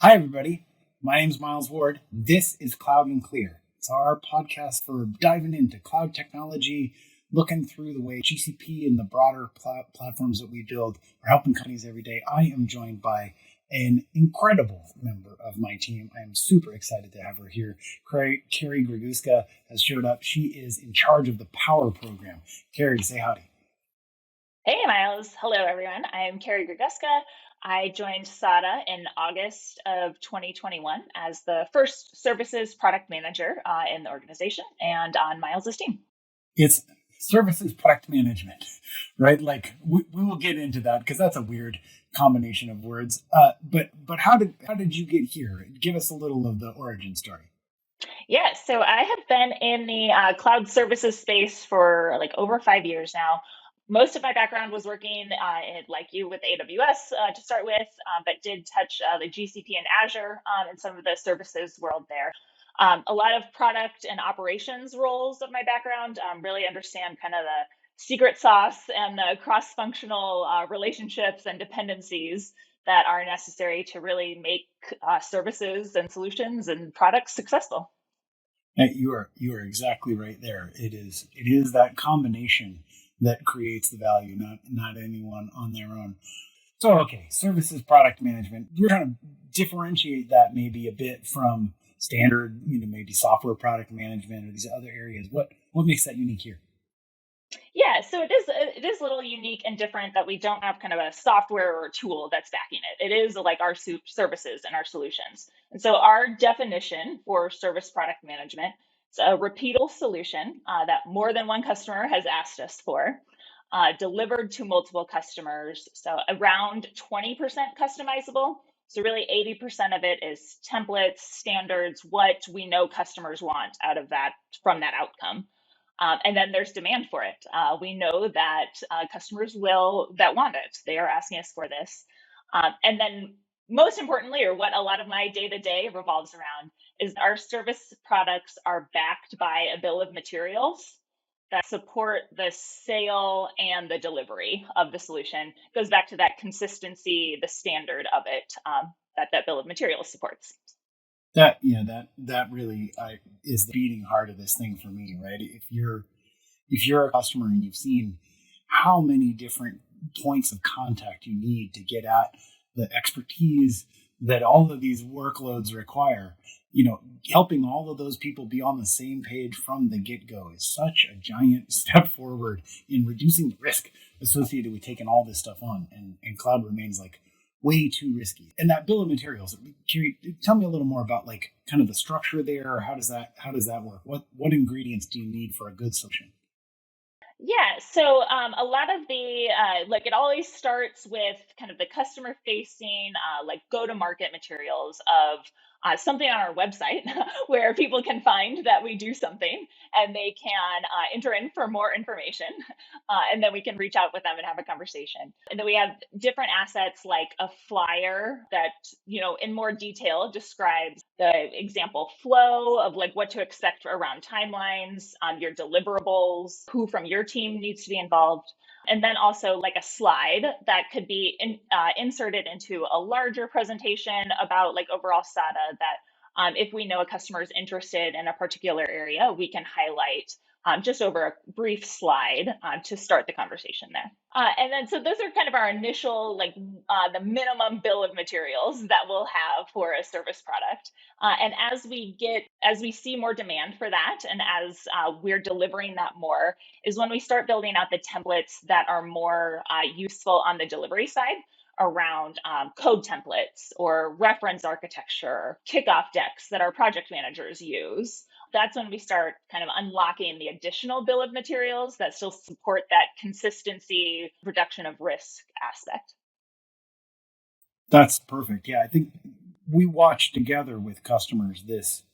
Hi, everybody. My name's Miles Ward. This is Cloud and Clear. It's our podcast for diving into cloud technology, looking through the way GCP and the broader platforms that we build are helping companies every day. I am joined by an incredible member of my team. I am super excited to have her here. Kari Griguska has showed up. She is in charge of the Power program. Kerry, say howdy. Hey, Miles. Hello, everyone. I am Kerry Greguskat. I joined Sada in August of 2021 as the first services product manager in the organization and on Miles's team. It's services product management, right? Like we will get into that because that's a weird combination of words. But how did you get here? Give us a little of the origin story. Yeah, so I have been in the cloud services space for like over 5 years now. Most of my background was working like you with AWS to start with, but did touch the GCP and Azure and some of the services world there. A lot of product and operations roles of my background really understand kind of the secret sauce and the cross-functional relationships and dependencies that are necessary to really make services and solutions and products successful. You are exactly right there. It is that combination that creates the value, not anyone on their own. So okay, services product management. We're trying to differentiate that maybe a bit from standard, maybe software product management or these other areas. What makes that unique here? Yeah, so it is a little unique and different that we don't have kind of a software or tool that's backing it. It is like our services and our solutions. And so our definition for service product management is a repeatable solution that more than one customer has asked us for, delivered to multiple customers. So around 20% customizable. So really 80% of it is templates, standards, what we know customers want out of that from that outcome. And then there's demand for it. We know that customers that want it. They are asking us for this. And then most importantly, or what a lot of my day to day revolves around, is our service products are backed by a bill of materials that support the sale and the delivery of the solution. It goes back to that consistency, the standard of it that bill of materials supports. That really is the beating heart of this thing for me, right? If you're a customer and you've seen how many different points of contact you need to get at the expertise that all of these workloads require, helping all of those people be on the same page from the get-go is such a giant step forward in reducing the risk associated with taking all this stuff on. And cloud remains like way too risky. And that bill of materials, Kari, tell me a little more about like kind of the structure there. How does that work? What ingredients do you need for a good solution? Yeah, so a lot of the like it always starts with kind of the customer facing like go to market materials of something on our website where people can find that we do something and they can enter in for more information and then we can reach out with them and have a conversation. And then we have different assets like a flyer that in more detail describes the example flow of like what to expect around timelines, your deliverables, who from your team needs to be involved. And then also like a slide that could be inserted into a larger presentation about like overall SATA that if we know a customer is interested in a particular area, we can highlight just over a brief slide to start the conversation there. And then, so those are kind of our initial, like the minimum bill of materials that we'll have for a service product. And as we see more demand for that, and as we're delivering that more, is when we start building out the templates that are more useful on the delivery side around code templates or reference architecture, kickoff decks that our project managers use. That's when we start kind of unlocking the additional bill of materials that still support that consistency, reduction of risk aspect. That's perfect. Yeah, I think we watch together with customers this,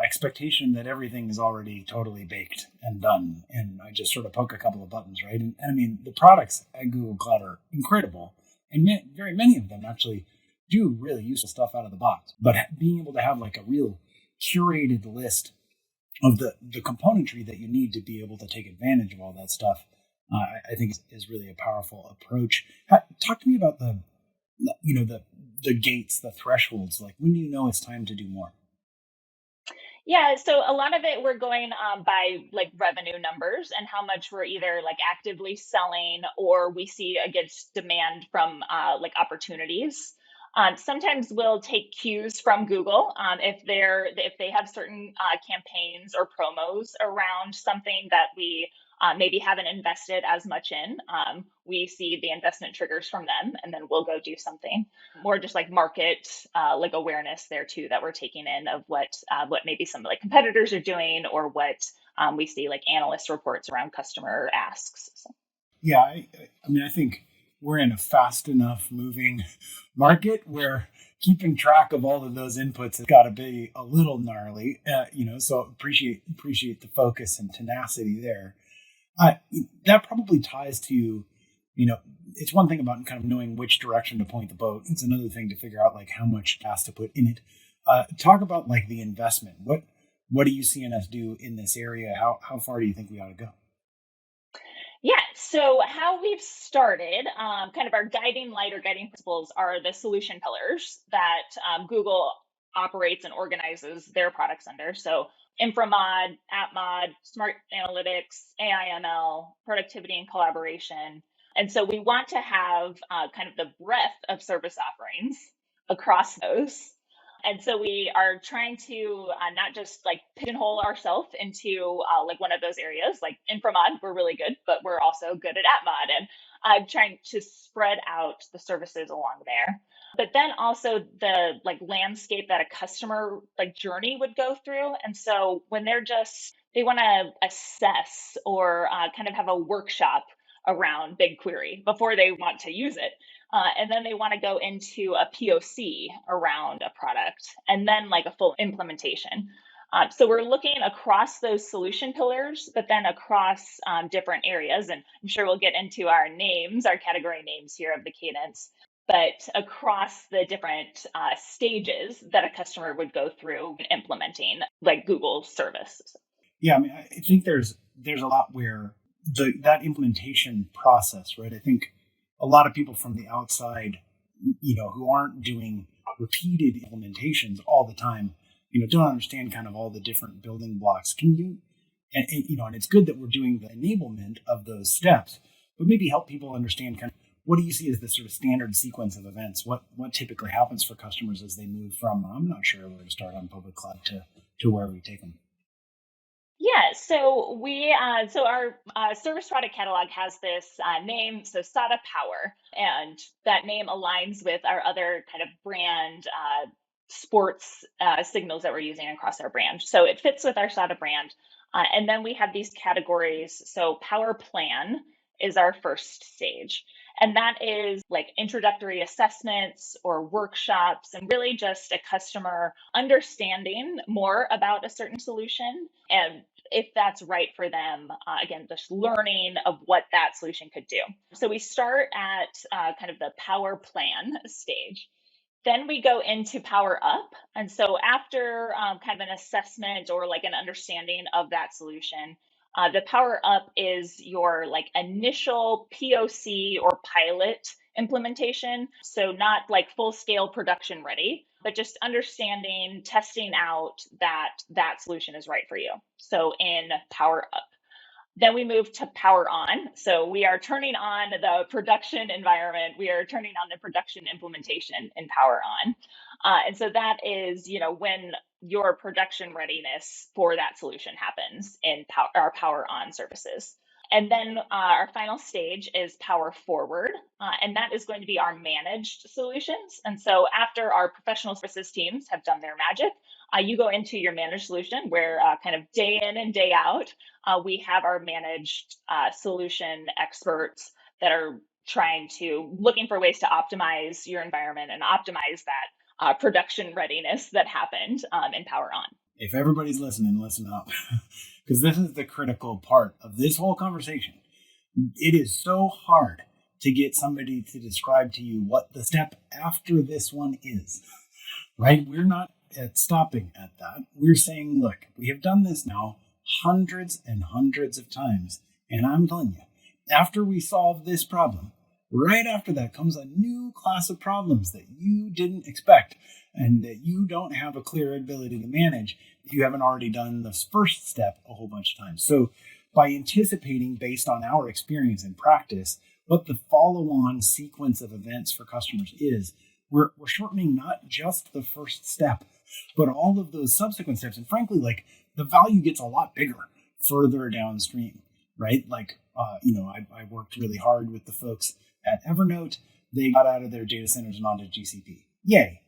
expectation that everything is already totally baked and done. And I just sort of poke a couple of buttons, right? And I mean, the products at Google Cloud are incredible. And very many of them actually do really useful stuff out of the box. But being able to have like a real curated list of the componentry that you need to be able to take advantage of all that stuff, I think is really a powerful approach. Talk to me about the gates, the thresholds? Like, when do you know it's time to do more? Yeah, so a lot of it we're going by like revenue numbers and how much we're either like actively selling or we see against demand from like opportunities. Sometimes we'll take cues from Google if they have certain campaigns or promos around something that we maybe haven't invested as much in. We see the investment triggers from them, and then we'll go do something more just like market like awareness there too that we're taking in of what maybe some like competitors are doing or what we see like analyst reports around customer asks. So. Yeah, I mean, I think we're in a fast enough moving market where keeping track of all of those inputs has got to be a little gnarly, so appreciate the focus and tenacity there. That probably ties to, it's one thing about kind of knowing which direction to point the boat. It's another thing to figure out like how much gas to put in it. Talk about like the investment. What are you seeing us do in this area? How far do you think we ought to go? Yeah, so how we've started, kind of our guiding light or guiding principles are the solution pillars that Google operates and organizes their products under. So Inframod, AppMod, Smart Analytics, AIML, Productivity and Collaboration. And so we want to have kind of the breadth of service offerings across those. And so we are trying to not just like pigeonhole ourselves into like one of those areas. Like Inframod, we're really good, but we're also good at AppMod, and I'm trying to spread out the services along there. But then also the like landscape that a customer like journey would go through. And so when they want to assess or kind of have a workshop around BigQuery before they want to use it. And then they want to go into a POC around a product and then like a full implementation. So we're looking across those solution pillars, but then across different areas. And I'm sure we'll get into our names, our category names here of the cadence, but across the different stages that a customer would go through implementing like Google service. Yeah, I mean, I think there's a lot where that implementation process, right? I think a lot of people from the outside, who aren't doing repeated implementations all the time, don't understand kind of all the different building blocks. Can you, and it's good that we're doing the enablement of those steps, but maybe help people understand kind of what do you see as the sort of standard sequence of events? What typically happens for customers as they move from, I'm not sure where to start on public cloud to where we take them? Yeah, so our service product catalog has this name, so Sada Power, and that name aligns with our other kind of brand sports signals that we're using across our brand. So it fits with our Sada brand. And then we have these categories. So Power Plan is our first stage. And that is like introductory assessments or workshops, and really just a customer understanding more about a certain solution and if that's right for them. Again, just learning of what that solution could do. So we start at kind of the Power Plan stage. Then we go into Power Up. And so after kind of an assessment or like an understanding of that solution, the Power Up is your like initial POC or pilot implementation. So not like full scale production ready, but just understanding, testing out that that solution is right for you. So in Power Up. Then we move to Power On. So we are turning on the production environment. We are turning on the production implementation in Power On. And so that is, when your production readiness for that solution happens in our Power On services. And then our final stage is Power Forward, and that is going to be our managed solutions. And so after our professional services teams have done their magic, you go into your managed solution where kind of day in and day out, we have our managed solution experts that are looking for ways to optimize your environment and optimize that production readiness that happened in Power On. If everybody's listening, listen up, because this is the critical part of this whole conversation. It is so hard to get somebody to describe to you what the step after this one is, right? We're not stopping at that. We're saying, look, we have done this now hundreds and hundreds of times, and I'm telling you, after we solve this problem, right after that comes a new class of problems that you didn't expect and that you don't have a clear ability to manage if you haven't already done the first step a whole bunch of times. So by anticipating based on our experience and practice what the follow-on sequence of events for customers is, we're shortening not just the first step, but all of those subsequent steps. And frankly, like the value gets a lot bigger further downstream, right? Like, I worked really hard with the folks at Evernote. They got out of their data centers and onto GCP. Yay.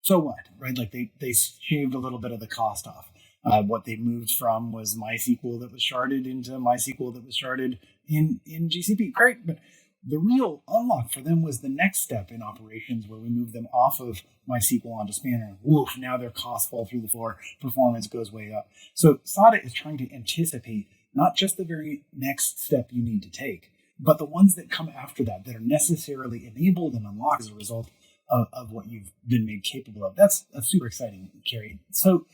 So what, right? Like they shaved a little bit of the cost off. What they moved from was MySQL that was sharded into MySQL that was sharded in GCP. Great, but the real unlock for them was the next step in operations where we moved them off of MySQL onto Spanner. Woof, now their costs fall through the floor, performance goes way up. So Sada is trying to anticipate not just the very next step you need to take, but the ones that come after that are necessarily enabled and unlocked as a result of what you've been made capable of. That's super exciting, Kerry. So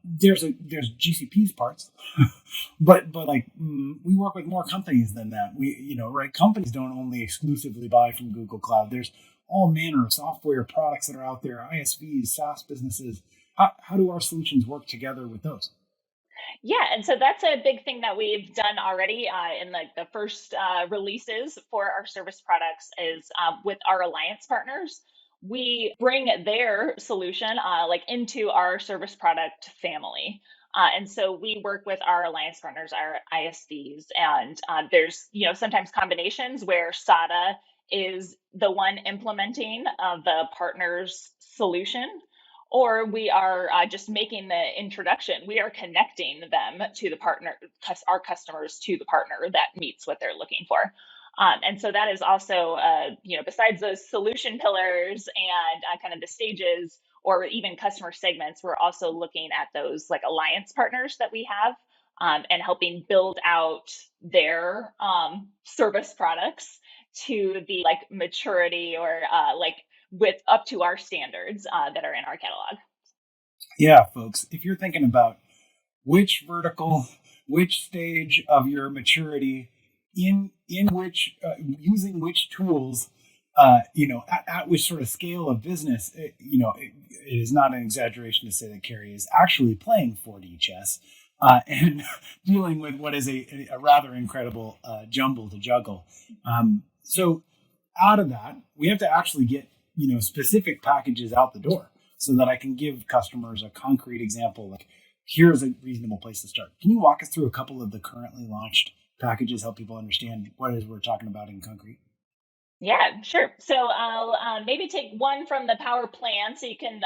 there's GCP's parts, but like we work with more companies than that. Right? Companies don't only exclusively buy from Google Cloud. There's all manner of software products that are out there, ISVs, SaaS businesses. How do our solutions work together with those? Yeah, and so that's a big thing that we've done already in the first releases for our service products is with our alliance partners. We bring their solution into our service product family. And so we work with our alliance partners, our ISVs, and there's sometimes combinations where Sada is the one implementing the partner's solution, or we are just making the introduction. We are connecting them to the partner, our customers to the partner that meets what they're looking for. And so that is also, besides those solution pillars and kind of the stages or even customer segments, we're also looking at those like alliance partners that we have and helping build out their service products to the like maturity or with up to our standards that are in our catalog. Yeah, folks, if you're thinking about which vertical, which stage of your maturity, in which using which tools, at which sort of scale of business, it is not an exaggeration to say that Kerry is actually playing 4D chess and dealing with what is a rather incredible jumble to juggle. So out of that, we have to actually get specific packages out the door so that I can give customers a concrete example. Like, here's a reasonable place to start. Can you walk us through a couple of the currently launched packages, help people understand what it is we're talking about in concrete? Yeah, sure. So I'll maybe take one from the Power Plan so you can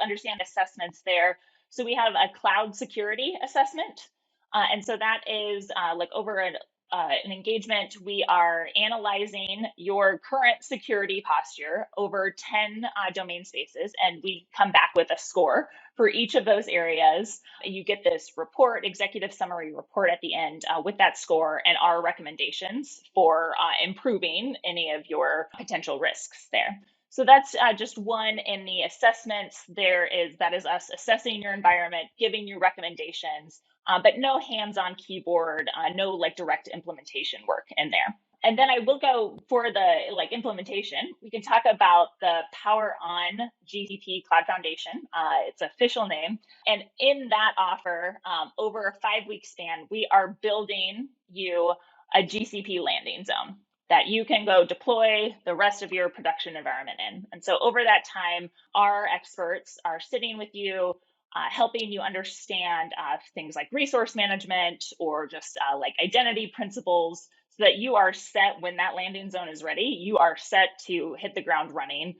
understand assessments there. So we have a cloud security assessment. And so that is over an engagement, we are analyzing your current security posture over 10 domain spaces, and we come back with a score for each of those areas. You get this report, executive summary report at the end with that score and our recommendations for improving any of your potential risks there. So that's just one in the assessments. That is us assessing your environment, giving you recommendations, but no hands-on keyboard, no like direct implementation work in there. And then I will go for the implementation. We can talk about the Power On GCP Cloud Foundation. It's official name. And in that offer, over a 5-week span, we are building you a GCP landing zone that you can go deploy the rest of your production environment in. And so over that time, our experts are sitting with you, helping you understand things like resource management or just like identity principles so that you are set when that landing zone is ready. You are set to hit the ground running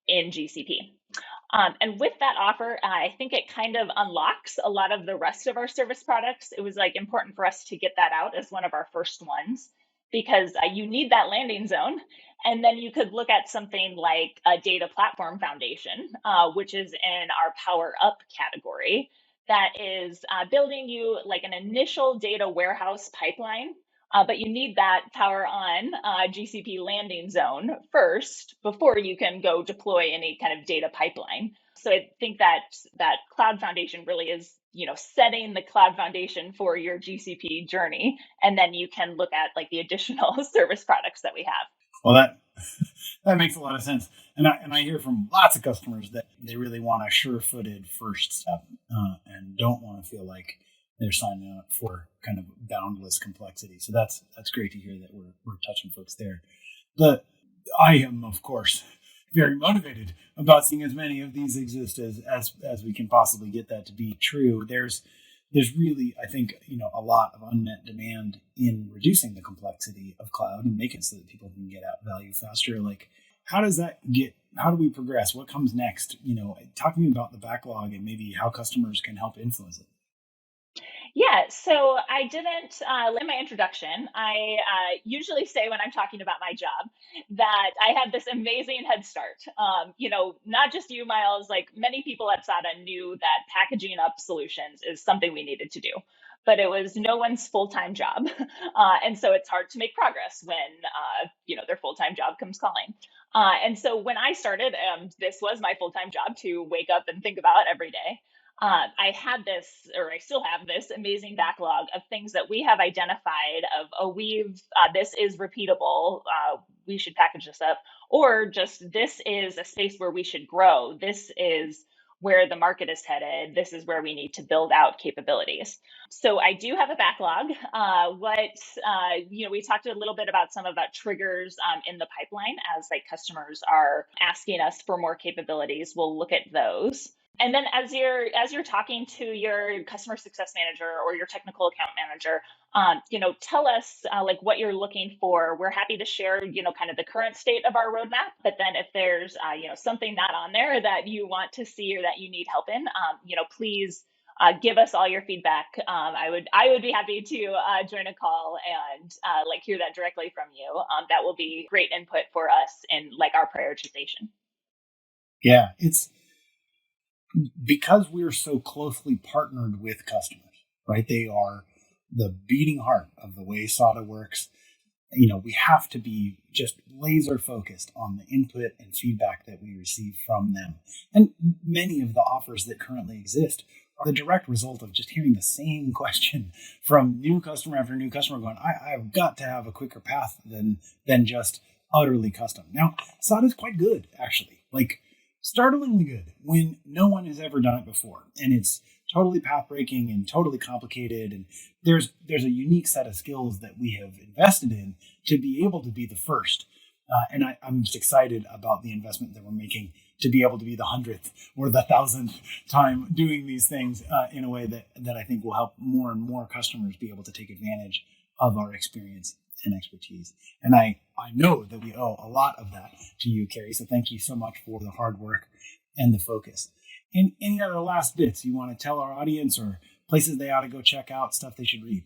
in GCP. And with that offer, I think it kind of unlocks a lot of the rest of our service products. It was important for us to get that out as one of our first ones because you need that landing zone. And then you could look at something like a data platform foundation, which is in our Power Up category, that is building you like an initial data warehouse pipeline. But you need that Power On GCP landing zone first before you can go deploy any kind of data pipeline. So I think that cloud foundation really is, setting the cloud foundation for your GCP journey. And then you can look at like the additional service products that we have. Well, that makes a lot of sense. And I hear from lots of customers that they really want a sure-footed first step and don't want to feel like they're signing up for kind of boundless complexity. So that's great to hear that we're touching folks there. I am, of course, very motivated about seeing as many of these exist as we can possibly get that to be true. There's really, I think, a lot of unmet demand in reducing the complexity of cloud and making it so that people can get out value faster. Like, how do we progress? What comes next? Talk to me about the backlog and maybe how customers can help influence it. Yeah, so I didn't, in my introduction, I usually say when I'm talking about my job that I had this amazing head start. Not just you, Miles, like many people at Sada knew that packaging up solutions is something we needed to do, but it was no one's full-time job. And so it's hard to make progress when, their full-time job comes calling. And so when I started, this was my full-time job to wake up and think about every day. I had this, or I still have this amazing backlog of things that we have identified of, this is repeatable. We should package this up, or just this is a space where we should grow. This is where the market is headed. This is where we need to build out capabilities. So I do have a backlog. We talked a little bit about some of that triggers in the pipeline as like customers are asking us for more capabilities. We'll look at those. And then as you're talking to your customer success manager or your technical account manager, tell us like what you're looking for. We're happy to share, kind of the current state of our roadmap. But then if there's, something not on there that you want to see or that you need help in, please give us all your feedback. I would be happy to join a call and hear that directly from you. That will be great input for us in like our prioritization. Yeah, it's because we're so closely partnered with customers, right? They are the beating heart of the way Sada works. We have to be just laser focused on the input and feedback that we receive from them. And many of the offers that currently exist are the direct result of just hearing the same question from new customer after new customer going, I've got to have a quicker path than just utterly custom. Now, Sada is quite good, actually. Like, startlingly good when no one has ever done it before. And it's totally path-breaking and totally complicated. And there's a unique set of skills that we have invested in to be able to be the first. And I'm just excited about the investment that we're making to be able to be the 100th or the 1,000th time doing these things in a way that I think will help more and more customers be able to take advantage of our experience and expertise. And I know that we owe a lot of that to you, Kerry. So thank you so much for the hard work and the focus. And any other last bits you want to tell our audience or places they ought to go check out, stuff they should read?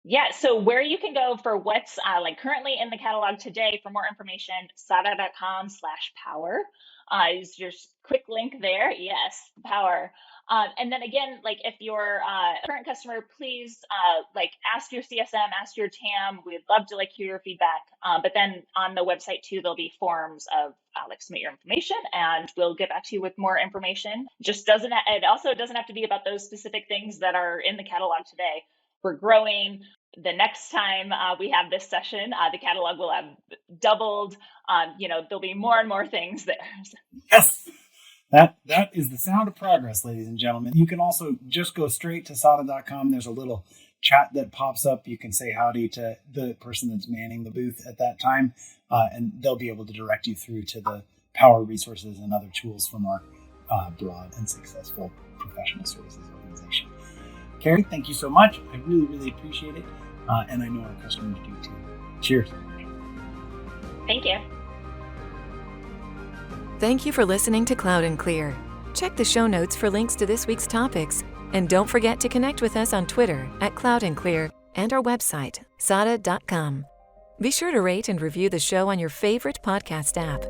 Yeah, so where you can go for what's currently in the catalog today for more information, sada.com/power is your quick link there. Yes, power. And then again, like if you're a current customer, please ask your CSM, ask your TAM. We'd love to hear your feedback. But then on the website too, there'll be forms of submit your information, and we'll get back to you with more information. It also doesn't have to be about those specific things that are in the catalog today. We're growing. The next time we have this session, the catalog will have doubled. There'll be more and more things there. Yes. That is the sound of progress, ladies and gentlemen. You can also just go straight to sada.com. There's a little chat that pops up. You can say howdy to the person that's manning the booth at that time, and they'll be able to direct you through to the power resources and other tools from our broad and successful professional services organization. Kerry, thank you so much. I really, really appreciate it. And I know our customers do too. Cheers. Thank you. Thank you for listening to Cloud and Clear. Check the show notes for links to this week's topics. And don't forget to connect with us on Twitter @CloudandClear and our website, sada.com. Be sure to rate and review the show on your favorite podcast app.